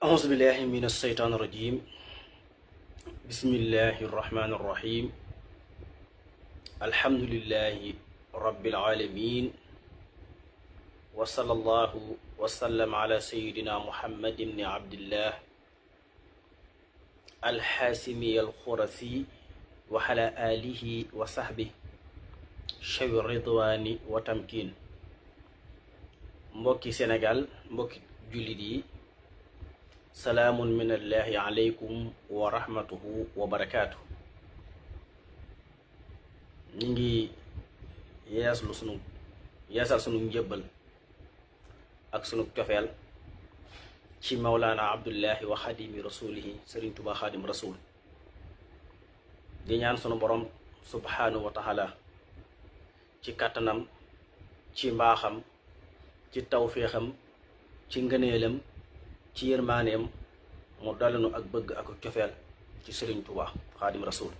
أعوذ بالله من الشيطان الرجيم بسم الله الرحمن الرحيم الحمد لله رب العالمين وصلى الله وسلم على سيدنا محمد بن عبد الله الحاسمي الخرسي وعلى آله وصحبه شوي الرضوان وتمكين mbokki Sénégal mbokki jullit yi salaamun minallahi aleykum wa rahmatuhu wa barakaatu. ñu ngi yeesal sunu njëbbal ak sunu cofeel ci mawlaana abdullahi wa xadimi rasulihi sëriñ Tuubaa xaadim rasul di ñaan sunu borom subhaanahu wa taala ci kàttanam ci mbaaxam ci tawféexam ci ngëneelam ci yërmaaneem mu dalinu ak bëgg ak cofeel ci sëriñ Tuubaa xaadim rasul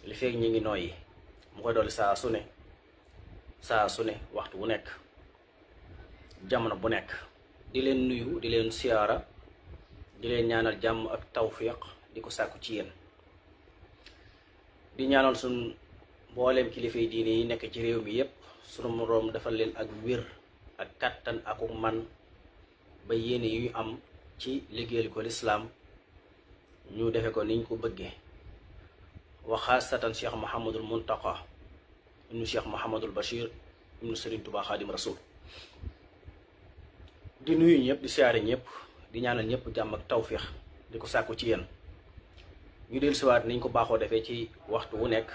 li feeg ñi ngi nooyi mu koy dolli saa su ne waxtu wu nekk jamono bu nekk di leen nuyu di leen siyaara di leen ñaanal jàmm ak tawféex di ko sàkku ci yéen di ñaanal sun mbooleem kilifay diine yi nekk ci réew mi yépp sunu moroom defal leen ak wér ak kàttan ak man ba yéene yu am ci liggéeyal ko lislaam ñu defe ko niñ ko bëggee waxaasatan cheikh Mouhamadul Muntaqa ibnu cheikh Mouhamadul Bachir ibnu Sëriñ Tuubaa xaadim rasul di nuyu ñëpp di siyaare ñëpp di ñaanal ñëpp jàmm ak tawféex di ko sàkku ci yéen ñu del siwaat niñ ko baaxoo defee ci waxtu wu nekk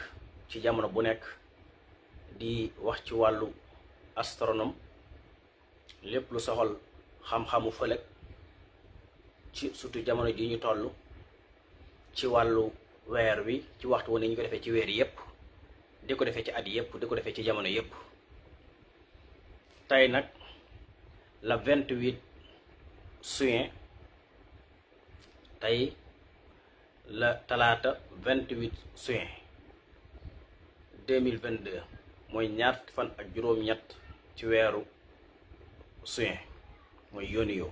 ci jamono bu nekk di wax ci wàllu astronome lépp lu soxal xam-xamu fëlëg ci surtout jamono ji ñu toll ci wàllu weer wi ci waxtu wu ne ñu ko defee ci weer yépp di ko defee ci at yépp di ko defee ci jamono yépp tey nag la 28 juin tey la talaata 28 juin 2022 mooy ñaar fukki fan ak juróom-ñett ci weeru juin mooy yooniyo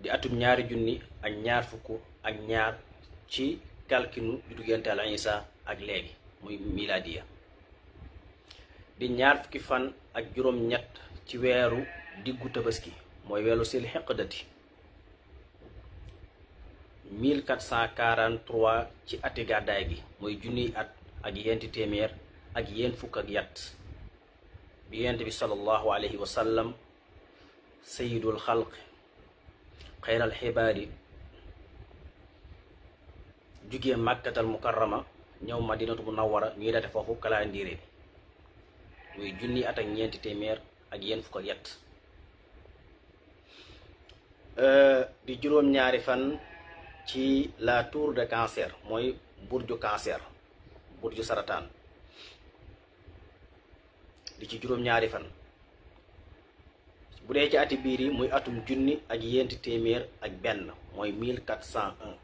di atum ñaari junni ak ñaar fukk ak ñaar ci kalkinu ju diggante al Isa ak léegi muy miladiya di ñaar fukki fan ak juróom-ñett ci weeru diggu tabaski mooy weeru sil xeqdati 1443 ci ati gàddaay gi mooy junniy at ak yenti téeméer ak yent fukk ak yat bi yent bi sallallahu alayhi wa sallam sayidul xalq xeyral xibaari jugee màkkatal mukarrama ñëw madinatu munawwara ñuy date foofu calendrier bi muy junni at ak ñeenti téeméer ak yent fukk ak yat di juróom-ñaari fan ci la tour de cancer mooy burju cancer burju sarataan di ci juróom-ñaari fan bu dee ci ati biir yi muy atum junni ak yenti téeméer ak benn mooy 1401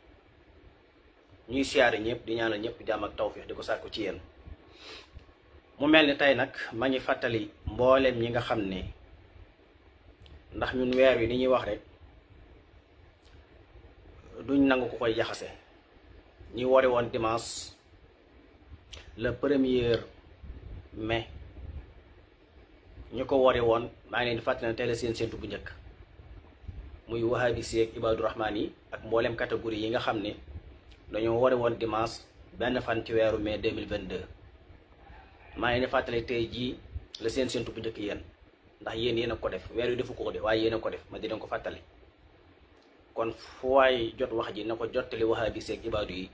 ñuy siyaare ñëpp di ñaanal ñëpp jàmm ak tawfeex di ko sàkku ci yéen mu mel ni tey nag ma ngi fàttali mbooleem ñi nga xam ne ndax ñun weer wi ni ñuy wax rek duñ nangu ko koy jaxase ñi wari woon dimanche le 1er mai ñu ko wari woon maa ngi leen di fàttali ne tey la seen séentu bu njëkk muy wahabisi ak ibaadu rahmaan yi ak mboolem catégorie yi nga xam ne dañoo wari woon dimanche benn fan ci weeru mai 2022 maa ngi leen di fàttali tey jii la seen séentu bu njëkk yéen ndax yéen a ko def weer yu defu ko de waaye yéen a ko def ma di leen ko fàttali kon fu waay jot wax ji na ko jottali wahabisi ak ibaadu yi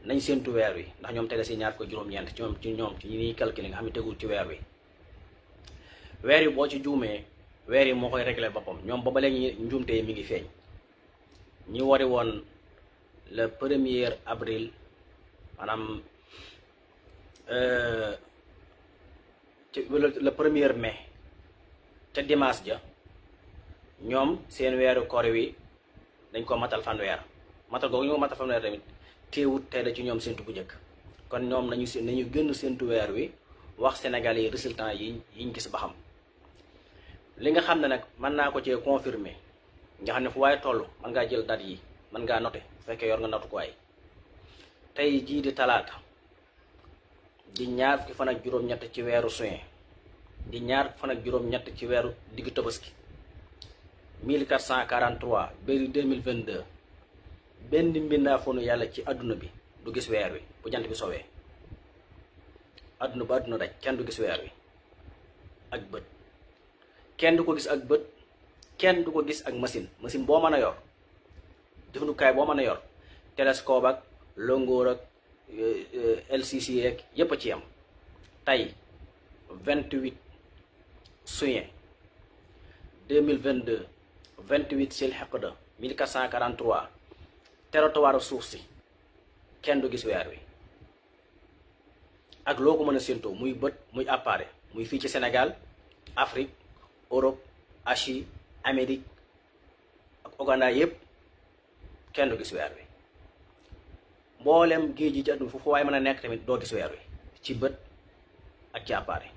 nañ séentu weer wi ndax ñoom tey la si ñaar ko juróom-ñeent ci ñoom ci ñi ñuy calculer nga xam ne tegul ci weer wi weer yi boo ci juumee weer yi moo koy réglé boppam ñoom ba léegi njuumte yi mi ngi feeñ ñi wari woon le 1er avril maanaam le 1er mai te dimanche ja ñoom seen weeru koor wi dañ ko matal fanweer matal googu ñu ko matal fanweer tamit teewut tey la ci ñoom séntu bu njëkk kon ñoom nañu gën séntu weer wi wax Sénégal yi résultat yi yiñ gis ba xam li nga xam ne nag mën naa ko cee confirmer nga xam ne fu waaye toll mën ngaa jël date yi mën ngaa noter bu fekkee yor nga notukaay tey jii di talaata di ñaar fukki fan ak juróom-ñett ci weeru juin di ñaar fukki fan ak juróom-ñett ci weeru diggu tabaski 1443 ba 2022 benn mbindaafoonu yàlla ci àdduna bi du gis weer wi bu jant bi sowee àdduna ba àdduna daj kenn du gis weer wi ak bët kenn du ko gis ak bët kenn du ko gis ak machine boo mën a yor jëfandukaay boo mën a yor télescope ak longoor ak LCC ak yépp a ci am tey 28 juin 2022 28 sil xeqda 1443 territoire suuf si kenn du gis weer wi ak loo ko mën a séentoo muy bët muy appareil muy fii ci Sénégal Afrique Europe Asie Amérique ak Ouganda yépp kenn du gis weer wi mboolem géej yi ci àdduna foofu waaye mën a nekk tamit doo gis weer wi ci bët ak ci appareil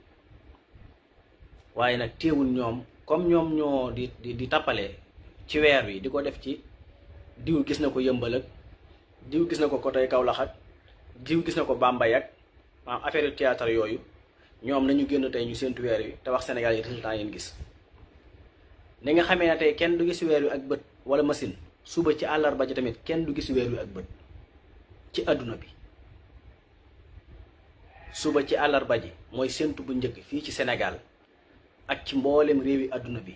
waaye nag teewul ñoom comme ñoom ñoo di tappale ci weer wi di ko def ci diw gis na ko Yëmbal ak diw gis na ko côté Kaolack ak diw gis na ko Bambey ak maanaam affaire théâtre yooyu ñoom nañu génn tey ñu séentu weer wi te wax Sénégal yi résultat yéen gis ni nga xamee ne tey kenn du gis weer wi ak bët wala machine suba ci àllarba ji tamit kenn du gis weer wi ak bët ci àdduna bi suba ci àllarba ji mooy séentu bu njëkk fii ci Sénégal ak ci mboolem réewi àdduna bi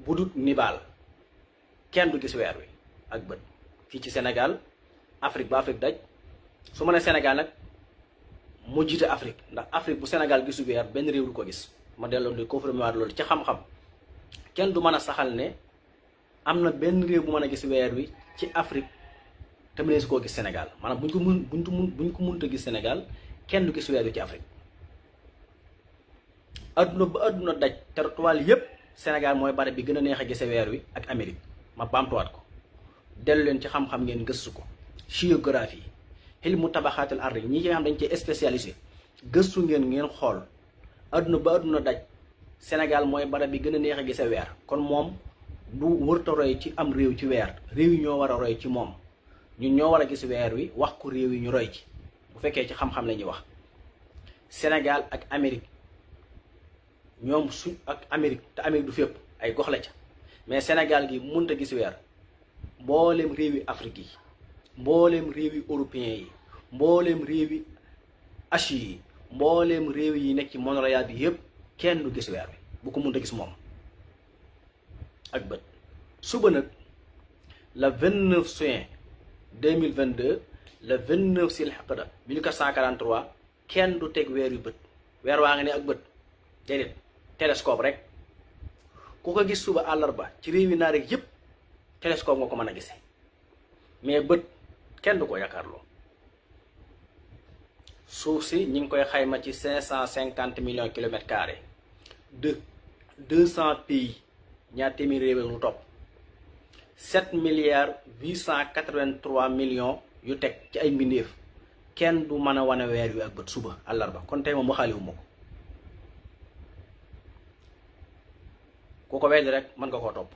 budut nibaal kenn du gis weer wi ak bët fii ci Sénégal Afrique ba Afrique daj su ma nee Sénégal nag mu jiite Afrique ndax Afrique bu Sénégal gisu weer benn réew du ko gis ma delloon di confirmer waat loolu ci xam-xam kenn du mën a saxal ne am na benn réew bu mën a gis weer wi ci Afrique te mu ne su koo gis Sénégal maanaam buñ ko mënta gis Sénégal kenn du gis weer wi ci Afrique adduna ba adduna daj territoire yépp Sénégal mooy barab bi gën a neex a gise weer wi ak Amérique ma baamtuwaat ko dellu leen ci xam-xam ngeen gëstu ko géographie xilmu tabaxaatal ardi ñi ci nga xam dañ ci spécialisé gëstu ngeen xool adduna ba adduna daj Sénégal mooy barab bi gën a neex a gise weer kon moom du wërta roy ci am réew ci weer réew yi ñoo war a roy ci moom ñun ñoo war a gis weer wi wax ko réew yi ñu roy ci bu fekkee ci xam-xam la ñuy wax Sénégal ak Amérique ñoom su ak Amérique te Amérique du fépp ay gox la ca mais Sénégal gi mënta gis weer mbooleem réewi Afrique yi mbooleem réewi européen yi mbooleem réewi Asie yi mbooleem réew yi nekk ci monoroya bi yépp kenn du gis weer wi bu ko mënta gis moom ak bët suba nag le 29 juin 2022 le 29 sil xaqda 1443 kenn du teg weer yu bët weer waa nga ne ak bët déedéet télescope rek ku ko gis suba àllarba ci réewi naar rek yépp télescope nga ko mën a gisee mais bët kenn du ko yaakaarloo suuf si ñi ngi koy xayma ci 550 millions kilomètres carrés de 200 pays ñaar téeméeri réew lu topp 7 milliards 883 millions yu teg ci ay mbindeef kenn du mën a wane weer wi ak bët suba àllarba kon tey moom waxaaliwu ma ko ku ko weddi rek mën nga koo topp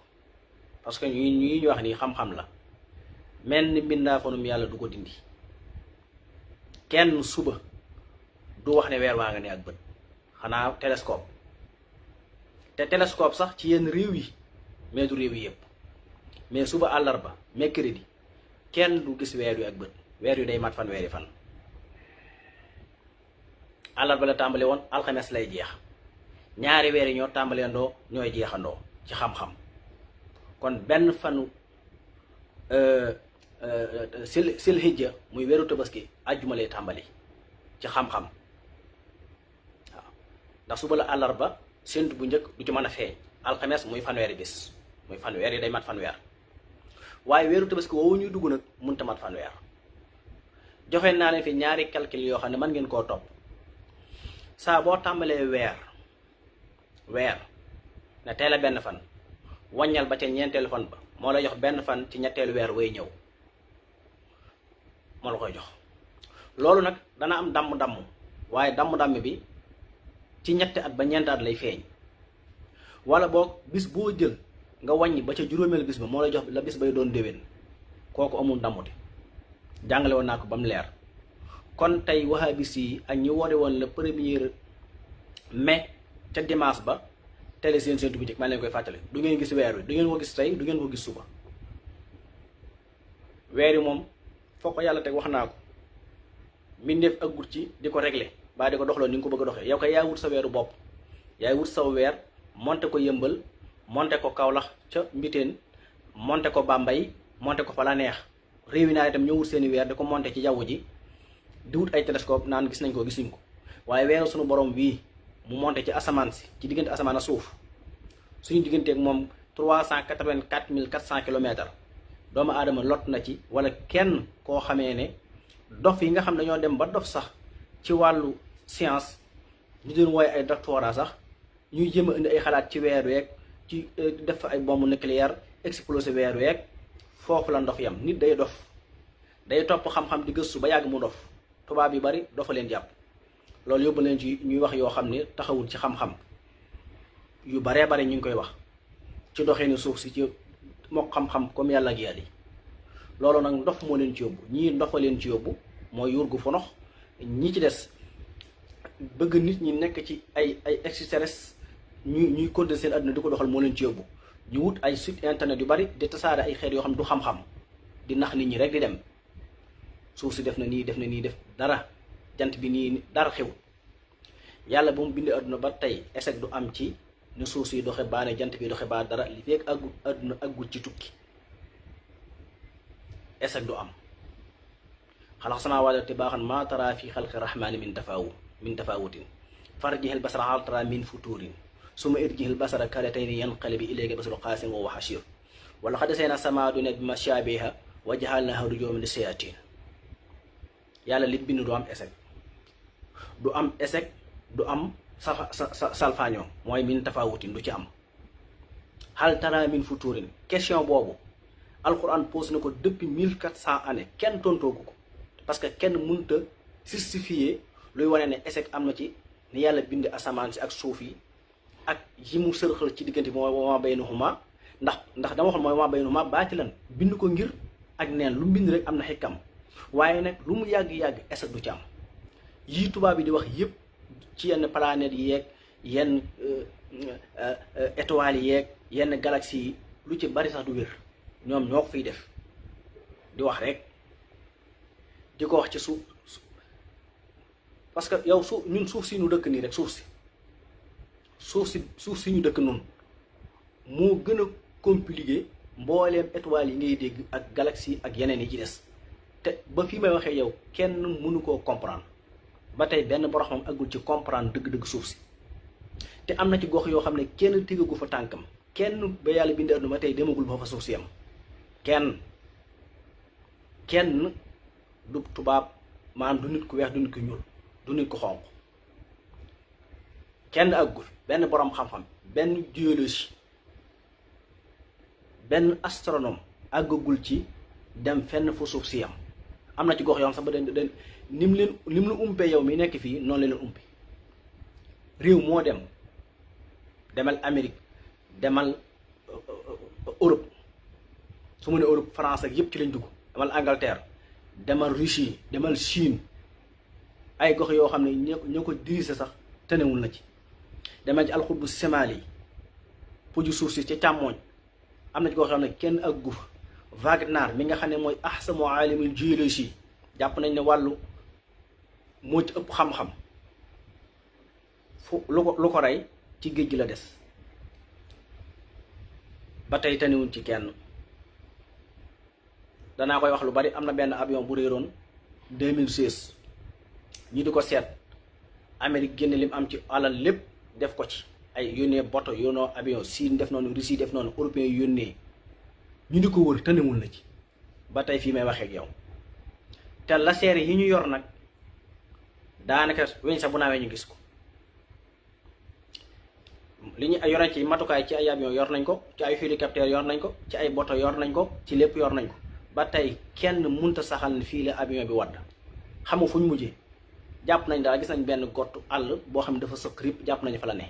parce que ñi ñu wax nii xam-xam la mel ni mbindaafonum yàlla du ko dindi kenn suba du wax ne weer waa nga ne ak bët xanaa télescope te télescope sax ci yenn réew yi mais du réew yi yépp mais suba àllarba mercredi kenn du gis weer wi ak bët weer wi day mat fan weeri fan àllarba la tàmbale woon alxames lay jeex ñaari weer yi ñoo tàmbaleendoo ñooy jeexandoo ci xam-xam kon benn fanu sil hijja muy weeru tabaski àjjuma lay tàmbali ci xam-xam waaw ndax suba la àllarba séntu bu njëkk du ci mën a feeñ alxames muy fanweeri bis muy fanweer yi day mat fanweer waaye weeru tabaski woowu ñuy dugg nag mënta mat fanweer joxe naa leen fi ñaari calcul yoo xam ne mën ngeen koo topp saa boo tàmbalee weer ne teel a benn fan wàññal ba ca ñeenteelu fan ba moo lay jox benn fan ci ñetteelu weer way ñëw moo la koy jox loolu nag dana am damm-damm waaye damm-damm bi ci ñetti at ba ñeenti at lay feeñ wala boog bis boo jël nga wàññi ba ca juróomeel bis ba moo lay jox la bis bay doon déwén kooku amul ndamute jàngale woon naa ko ba mu leer. kon tey wahabis yi ak ñi woote woon le 1er mai ca dimanche ba télé seen boutique maa leen koy fàttali du ngeen gis weer wi du ngeen ko gis tey du ngeen ko gis suba weer yi moom foo ko yàlla teg wax naa ko mbindeef ak gut ci di ko régler baa di ko doxloo ni nga ko bëgg a doxee yow kay yaa wut sa weeru bopp yaay wut sa weer monté ko Yëmbal monté ko Kaolack ca Mbiteen monté ko Bambey monté ko fa la neex réew yi naa itam ñoo wut seeni weer di ko monté ci jaww ji di wut ay télescope naan gis nañ ko gisuñ ko waaye weeru suñu borom wii mu monté ci asamaan si ci diggante asamaan a suuf suñu digganteeg moom 384 400 kilomètres doomu aadama lot na ci wala kenn koo xamee ne dof yi nga xam dañoo dem ba dof sax ci wàllu science ñu doon wooye ay doctorat sax ñuy jéem a indi ay xalaat ci weer week ci def fa ay bombe nucléaire explosé weer week foofu la ndox yam nit day dof day topp xam-xam di gëstu ba yàgg mu dof tubaab yu bari dofa leen jàpp loolu yóbbu leen ci ñuy wax yoo xam ne taxawul ci xam-xam yu baree bare ñu ngi koy wax ci doxee ni suuf si ci moo xam-xam comme yàlla ak yàlla yi loolu nag ndox moo leen ci yóbbu ñii ndofa leen ci yóbbu mooy yurgu fonox ñi ci des bëgg nit ñi nekk ci ay extraterrestres ñuy continuer seen àdduna di ko doxal moo leen ci yóbbu ñu wut ay site internet yu bari di tasaare ay xeet yoo xam du xam-xam di nax nit ñi rek di dem suuf si def na nii def dara jant bi nii dara xew yàlla ba mu bindee àdduna ba tey échec du am ci ne suuf si doxe baa ne jant bi doxe baa dara li fekk aggul àdduna aggul ci tukki échec du am xalax samaawaati tibaaxan maa tara fi xalqi rahmaani min tafaawutin farjihil basara hal tara min futuurin summa irjihil basara karratayni yanqalibu ilayka basaru xaasin wa huwa hasiir wa laqad zayyana samaa dunya bi mashaabiha wa ja'alnaaha rujuuman lis-shayaatiin yàlla li bind du am échec du am salfaañoo mooy min tafaawutin du ci am hal tara min futuurin question boobu alquran pose na ko depuis 1400 années kenn tontoogu ko parce que kenn mënut a justifier luy wane ne échec am na ci ni yàlla bind asamaan si ak suuf yi ak yi mu sërxal ci diggante mooy wa baynahuma ndax dama waxoon mooy wa baynahuma baatilan bind ko ngir ak neen lu mu bind rek am na xikam waaye nag lu mu yàgg-yàgg échec du ci am yii tubaab yi di wax yépp ci yenn planètes yi yeeg yenn étoiles yi yeeg yenn galaxies yi lu ci bari sax du wér ñoom ñoo ko fiy def di wax rek di ko wax ci suuf parce que yow ñun suuf si ñu dëkk nii rek suuf si ñu dëkk noonu moo gën a compliqué mbooleem étoiles yi ngay dégg ak galaxies ak yeneen yi ci des te ba fii may waxee yow kenn mënu koo comprendre ba tey benn borox moom aggul ci comprendre dëgg-dëgg suuf si te am na ci gox yoo xam ne kenn tegagu fa tànkam kenn ba yàlla bind àdduna ba tey demagul ba fa suuf si am kenn du tubaab maanaam du nit ku weex du nit ku ñuul du nit ku xonq kenn aggul benn boroom xam-xam benn géologie benn astronome àggagul ci dem fenn fu suuf si am na ci gox yoo xam sax ba den nim la umpee yow mi nekk fii noonu la leen umpi réew moo demal Amérique demal Europe su ma ne Europe France ak yépp ci lañ dugg demal Angleterre demal Russie demal Chine ay gox yoo xam ne ñoo ko dirigé sax tënewul na ci demal ci alxutbu semaali yi puju suuf si ca càmmooñ am na ci gox yoo xam ne kenn ak guf Wagner mi nga xam ne mooy ahsamu aalimul géologie jàpp nañ ne wàllu moo ci ëpp xam-xam fu lu ko rey ci géej gi la des ba tey taniwuñ ci kenn danaa koy wax lu bari am na benn avion bu réeroon 2016 ñi di ko seet Amérique génne lim am ci alal lépp def ko ci ay yónnee bato yónnoo avion Chine def noonu Russie def noonu européen yu yónnee ñu di ko wër tënewul na ci ba tey fii may waxee ak yow te la seere yi ñu yor nag daanaka weñ sax bu naawee ñu gis ko li ñu yor ci matukaay ci ay avion yor nañ ko ci ay hélicoptère yor nañ ko ci ay bato yor nañ ko ci lépp yor nañ ko ba tey kenn munta saxal ne fii la avion bi wadd xamu fu ñu mujjee jàpp nañ daal gis nañ benn gottu àll boo xam ne dafa sëkk rip jàpp nañu fa la ne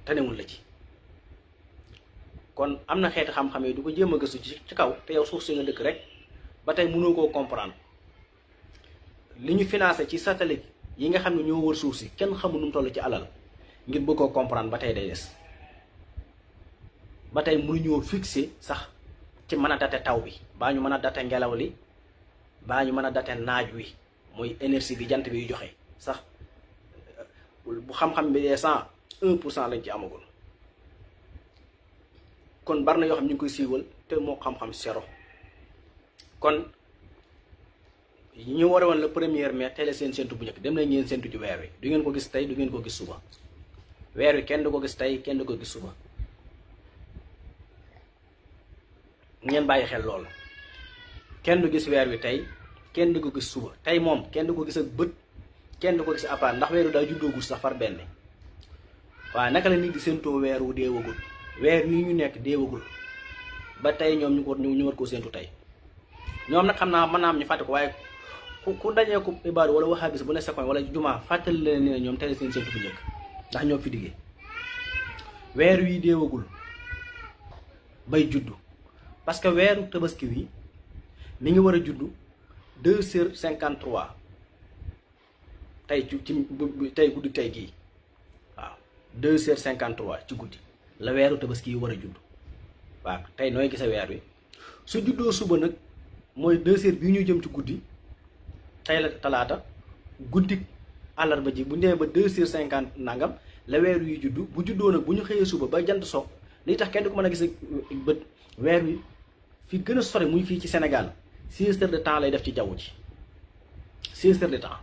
tënewul la ci kon am na xeeti xam-xam yi du ko jéem a gëstu ci kaw te yow suuf si nga dëkk rek ba tey mënoo koo comprendre. li ñu financé ci satellite yi nga xam ne ñoo wër suuf si kenn xamul nu mu toll ci alal ngir bëgg koo comprendre ba tey day des ba tey mënuñoo fixé sax ci mën a date taw bi baa ñu mën a date ngelaw li baa ñu mën a date naaj wi muy énergie bi jant bi yu joxe sax bu xam-xam bi dee 101% lañ ci amagul. kon bari na yoo xam ñu ngi koy siiwal te moo xam-xam zéro. kon ñu war a woon le 1er mai tey la seen séntu bu njëkk dem nañ ngeen séntu ci weer wi du ngeen ko gis tey du ngeen ko gis suba weer wi kenn du ko gis tey kenn du ko gis suba ngeen bàyyi xel loolu. kenn du gis weer wi tey kenn du ko gis suba tey moom kenn du ko gis ak bët kenn du ko gis à part ndax weer wi daa juddoogul sax far benn waaye naka la nit di séentoo weer wu deewagul weer wi ñu nekk deewagul ba tey ñoom ñu war koo séentu tey ñoom nag xam naa mën naa am ñu fàtte ko waaye ku dajee ko ibaadu wala wahabis bu ne sekoñ wala jumaa fàttali leen ne ñoom tey la seen séentu bu njëkk ndax ñoo fi diggee weer wi deewagul bay juddu parce que weeru tabaski wi mi ngi war a juddu 2h53 tey tey guddi tey gii waaw 2h53 ci guddi la weeru tabaski yi war a juddu waaw tey nooy gisa weer wi su juddoo suba nag mooy 2h bii ñu jëm ci guddi tey la talaata guddi àllarba ji bu ñu demee ba 2h50 nangam la weer wi juddu bu juddoo nag bu ñu xëyee suba ba jant so li tax kenn du ko mën a gis bët weer wi fi gën a sore muy fii ci Sénégal 6 heures de temps lay def ci jaww ji 6 heures de temps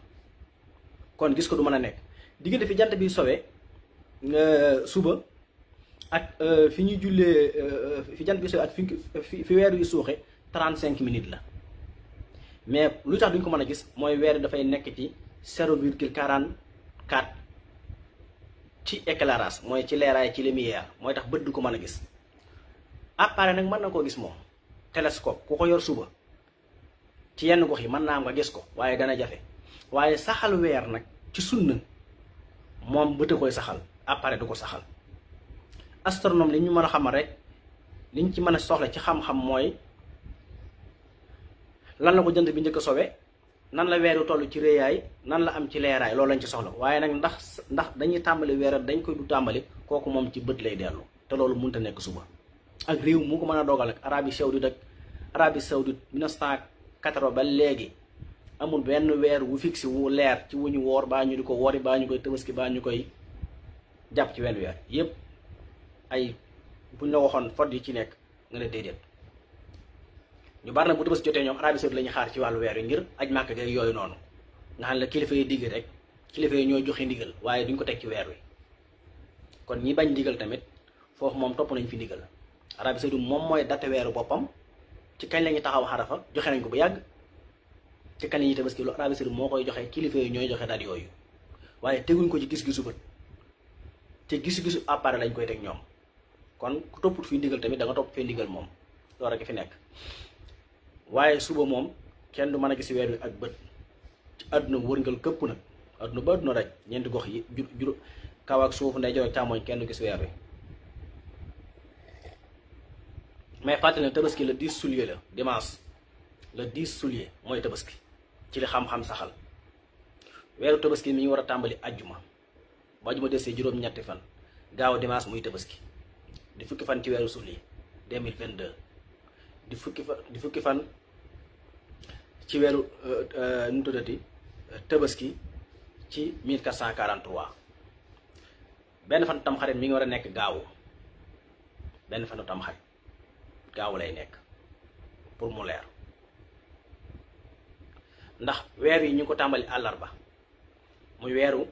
kon gis ko du mën a nekk diggante fi jant bi sowee suba ak fi ñuy jullee fi jant bi sowee ak fi weer wi suuxe 35 minutes la mais lu tax duñ ko mën a gis mooy weer wi dafay nekk ci 0,44 ci éclairage mooy ci leeraay ci lumière mooy tax bët du ko mën a gis. appareil nag mën na koo gis moom télescope ku ko yor suba ci yenn gox yi mën naa nga gis ko waaye dana jafe waaye saxal weer nag ci sunna moom bët a koy saxal appareil du ko saxal. astronome li ñu mën a xamal rek liñ ci mën a soxla ci xam-xam mooy lan la ko jant bi njëkk a sowe nan la weeru toll ci réyaay nan la am ci leeraay loolu lañ ci soxla waaye nag ndax dañuy tàmbali weer dañ koy du tàmbali kooku moom ci bët lay dellu te loolu mënut a nekk suba. ak réew mu ko mën a dogal ak Arabie Saoudite 1980 ba léegi amul benn weer wu fixe wu leer ci wu ñu woor baa ñu di ko wori baa ñu koy tabaski baa ñu koy jàpp ci wenn weer yépp ay buñ la waxoon fot yi ci nekk nga ne déedéet. ñu bari na bu tabaski jotee ñoom Arabie Saoudite la ñuy xaar ci wàllu weer yi ngir aj màkk geeg yooyu noonu nga xam ne la kilifa yi digg rek kilifa yi ñoo joxe ndigal waaye duñ ko teg ci weer wi kon ñi bañ ndigal tamit foofu moom topp nañ fi ndigal. Arabie Saoudite moom mooy date weeru boppam ci kañ la ñuy taxaw xarafa joxe nañ ko bu yàgg ci kañ la ñuy tabaski lu Arabie Saoudite moo koy joxe kilifa yi ñooy joxe date yooyu waaye teguñ ko ci gis-gisu bët te gis-gisu appareil lañ koy teg ñoom kon ku topput fii ndigal tamit da nga topp fii ndigal moom loolu rek fi nekk. waaye suba moom kenn du mën a gis weer wi ak bët ci àdduna wërngal këpp nag àdduna ba àdduna rek ñeenti gox yi jur kaw ak suuf ndeyjoor ak càmmoñ kenn du gis weer wi. mais fàttali ne tabaski le 10 juillet la dimanche le 10 juillet mooy tabaski ci li xam-xam saxal weeru tabaski mi ngi war a tàmbali ajjuma ba ajjuma desee juróom-ñetti fan gaaw dimanche muy tabaski di fukki fan ci weeru juillet 2022 di fukki fan ci weeru nu tuddati tabaski ci 1443 benn fan tamxarit mi ngi war a nekk gaawu benn fanu tamxarit gaaw lay nekk pour mu leer ndax weer yi ñu ko tàmbali àllarba muy weeru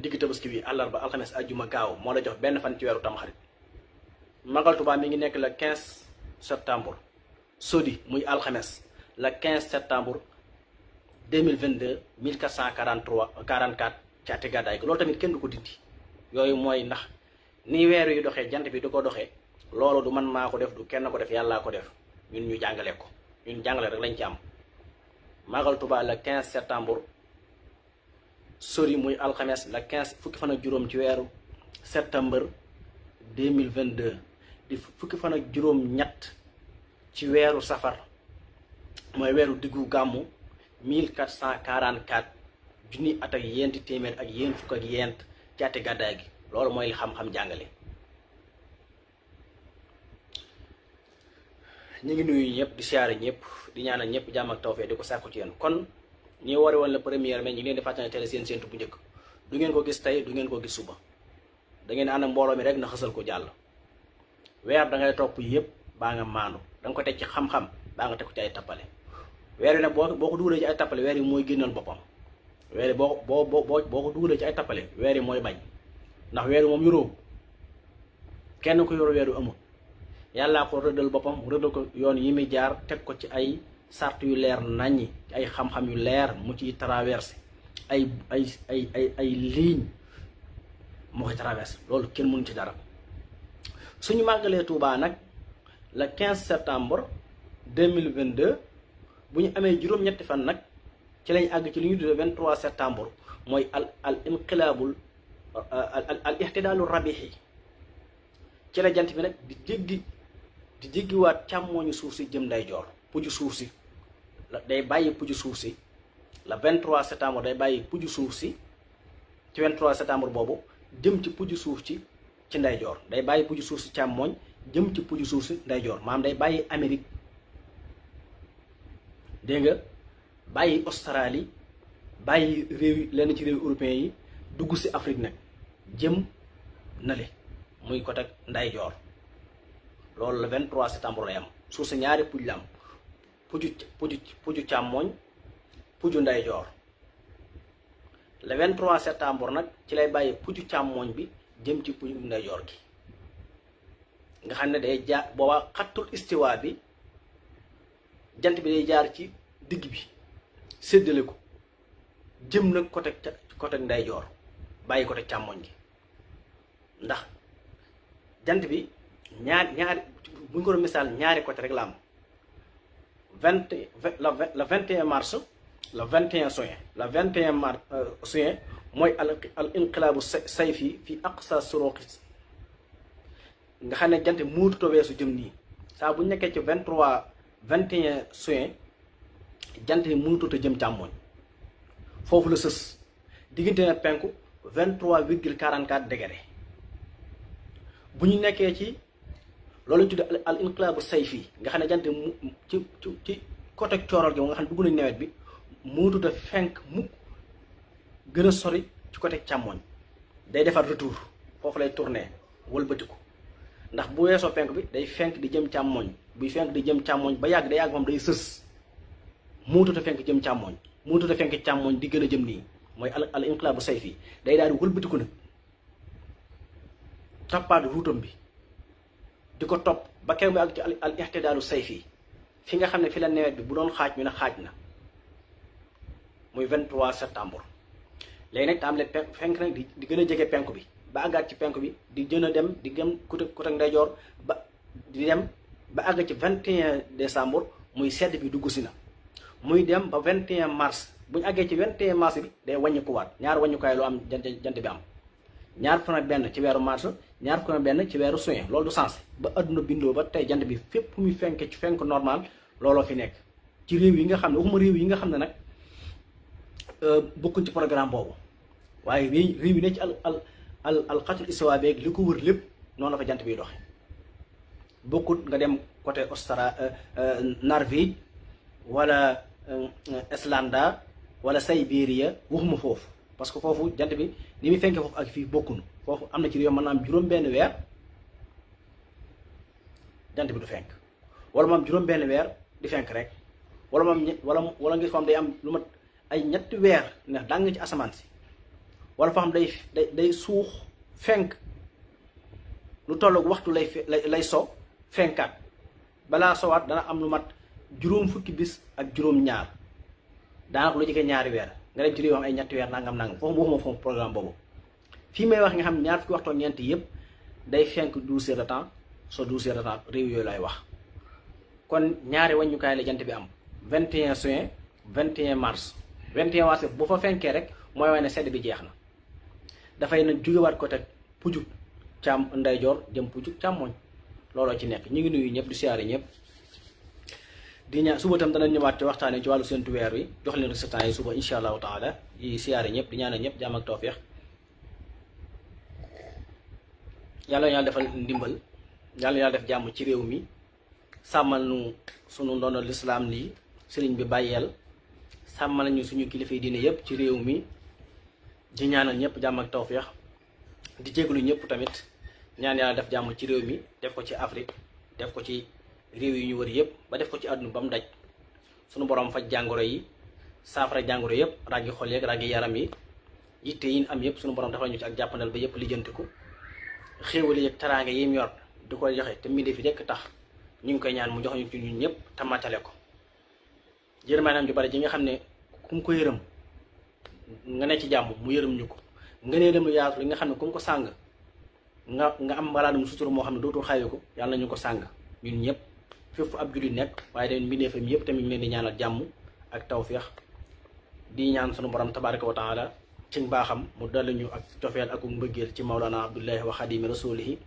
digg tabaski bi àllarba alxames ajjuma gaaw moo la jox benn fan ci weeru tamxarit. Magal Tuubaa mi ngi nekk le 15 septembre sodi muy alxames le 15 septembre 2022 1444 ci ati gàddaay ko loolu tamit kenn du ko dindi yooyu mooy ndax ni weer yu doxee jant bi du ko doxee. loolu du man maa ko def du kenn ko def yàllaa ko def ñun ñu jàngale ko ñun jàngale rek lañ ci am. Magal Tuubaa le 15 septembre sori muy alxames le 15 fukki fan ak juróom ci weeru septembre 2022 di fukki fan ak juróom-ñett ci weeru safar mooy weeru diggu gàmmu 1444 junni at ak yenti téeméer ak yéen fukk ak yent ci ati gàddaay gi. loolu mooy li xam-xam jàngale. ñu ngi nuyu ñëpp di siyaare ñëpp di ñaanal ñëpp jàmm ak tawfeex di ko sàkku ci yéen. kon ñi wari woon la première mai ñi leen di fàttali teel seen séentu bu njëkk du ngeen ko gis tey du ngeen ko gis suba da ngeen ànd ak mbooloo mi rek na xësal ko jàll. weer da ngay topp yëpp baa nga maandu da nga ko teg ci xam-xam baa nga teg ko ci ay tappale. weer yi nag boo ko dugalee ci ay tappale weer yi mooy génnal boppam. weer yi boo ko dugalee ci ay tappale weer yi mooy bañ ndax weer yi moom yoroo kenn ko yoru weer yu amul yàllaa ko rëddal boppam rëddal ko yoon yi muy jaar teg ko ci ay sart yu leer naññi ci ay xam-xam yu leer mu ciy traversé ay ligne moo koy traversé loolu kenn mënu ci dara. suñu màggalee Touba nag le 15 septembre 2022 bu ñu amee juróom-ñetti fan nag ci lañ àgg ci li ñu tuddee 23 septembre mooy al inqilaabul al ihtidaalu rabixi ci la jant bi nag di jéggiwaat càmmooñu suuf si jëm ndeyjoor puju suuf si day bàyyi puju suuf si le 23 septembre day bàyyi puju suuf si ci 23 septembre boobu jëm ci puju suuf ci ndeyjoor day bàyyi puju suuf si càmmooñ jëm ci puju suuf si ndeyjoor maanaam day bàyyi Amérique dégg nga bàyyi Australie bàyyi réew lenn ci réew européens yi dugg si Afrique nag jëm nale muy côté ndeyjoor loolu le 23 septembre lay am suuf si ñaari puj la am puju càmmooñ puju ndeyjoor le 23 septembre nag ci lay bàyyi puju càmmooñ bi jëm ci puju ndeyjoor gi nga xam ne day jaar booba xattul istiwa bi jant bi day jaar ci digg bi séddale ko jëm nag côté ndeyjoor bàyyi côté càmmooñ gi ndax jant bi ñaari bu ñu ko doon misaal ñaari côté rek la am le 21 mars le 21 juin le 21 mars juin mooy al inqilaabu sayfi fi aqsa suruqi nga xam ne jant muututo weesu jëm nii saa bu ñu nekkee ci 21 juin jant yi muututo jëm càmmooñ foofu la sës diggante na penku 23,44 degré bu ñu nekkee ci loolu ñu tuddee al inqilaabu sayfi nga xam ne jant ci côté coorool gi nga xam ne dugg nañ nawet bi muututo fenk mukk gën a sori ci côté càmmooñ day defar retour foofu lay tourné wëlbatiku ndax bu weesoo penk bi day fenk di jëm càmmooñ buy fenk di jëm càmmooñ ba yàgg day yàgg moom day sës muututo fenk jëm càmmooñ muututo fenk càmmooñ di gën a jëm nii mooy al inqilaabu sayfi day daal di wëlbatiku nag toppaat ruutam bi di ko topp ba keroog bi ak ci al ihtidaalu sayfi fi nga xam ne fi la nawet bi bu doon xaaj ñu ne xaaj na muy 23 septembre léegi nag tam le fenk nag di gën a jege penku bi ba àggaat ci penku bi di gën a dem di gëm côté ndeyjoor ba di dem ba àgg ci 21 décembre muy sedd bi dugg si na muy dem ba 21 mars bu ñu àggee ci 21 mars bi day wàññikuwaat ñaar wàññukaay lu am jant bi am ñaar fan ak benn ci weeru mars ñaar fan ak benn ci weeru juin loolu du sens ba adduna bindoo ba tey jant bi fépp muy fenke ci fenk normal looloo fi nekk ci réew yi nga xam ne waxuma réew yi nga xam ne nag bokkuñ ci programme boobu waaye réew yi ne ci al xatul istiwa beeg li ko wër lépp noonu la fa jant biy doxe bokkut nga dem côté Norvège wala Islanda wala Sibéria waxuma foofu parce que foofu jant bi ni muy fenkee foofu ak fii bokkunu foofu am na ci réew mën naa am juróom-benn weer jant bi du fenk wala moom juróom-benn weer di fenk rek wala moom wala ngir fam day am lu mat ay ñetti weer ne daa nga ci asamaan si wala foo xam day suux fenk lu tolloog waxtu lay so fenkaat balaa sowaat dana am lu mat juróom fukki bis ak juróom-ñaar daanaka lu jege ñaari weer nga dem ci réew am ay ñetti weer nangam foofu waxuma foofu programme boobu fii may wax nga xam ne ñaar fukki waxtu ak ñeent yëpp day fenk 12 heures de temps so 12 heures de temps réew yooyu lay wax kon ñaari wàññukaay la jant bi am 21 juin 21 mars 21 mars bu fa fenkee rek mooy wane ne sedd bi jeex na dafay nag jógewaat côté pujug ndeyjoor jëm pujug càmmooñ looloo ci nekk. ñu ngi nuyu ñëpp di siyaare ñëpp di ñaan suba tam danañ ñëwaat ci waxtaanee ci wàllu séntu weer wi jox leen résultats yi suba incha allahu taala di siyaare ñëpp di ñaanal ñëpp jàmm ak tawfeex yàlla defal ndimbal yàlla def jàmm ci réew mi sàmmal nu sunu ndono lislaam lii sëriñ bi bàyyeel sàmmal ñu suñu kilifa yi diine yëpp ci réew mi di ñaanal ñëpp jàmm ak tawfeex di jégalu ñëpp tamit ñaan yàlla def jàmm ci réew mi def ko ci Afrique def ko ci réew yi ñu wër yëpp ba def ko ci àdduna ba mu daj sunu borom faj jàngoro yi saafara jàngoro yëpp raggi xol yeeg raggi yaram yi yitte yi am yëpp sunu borom dafa ñu ci ak jàppandal ba yëpp lijjantiku xéewal yeeg taraanga yi mu yor di ko joxe te mbindee fi rekk tax ñu ngi koy ñaan mu jox ñu ci ñun ñëpp te matale ko yërmaanam ju bari ji nga xam ne ku mu ko yërëm nga ne ci jàmm mu yërëm ñu ko nga nee dem yaatu li nga xam ne ku mu ko sàng nga am mbalaanum sutura moo xam ne dootul xawe ko yàlla nañu ko sàng ñun ñëpp fépp ab jullit nekk waaye tamit mbindeefam yëpp tamit ñu leen di ñaanal jàmm ak tawféex di ñaan sunu borom tabaraka wa taala ci mbaaxam mu dalal ñu ak cofeel ak mbëggeel ci Mawlana Abdullahi wa xadimi rasulihi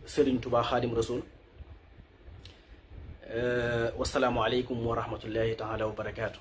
Sëriñ Tuubaa xaadim rasul wasalaamu aleykum wa rahmatullahi taala wa barakaatu.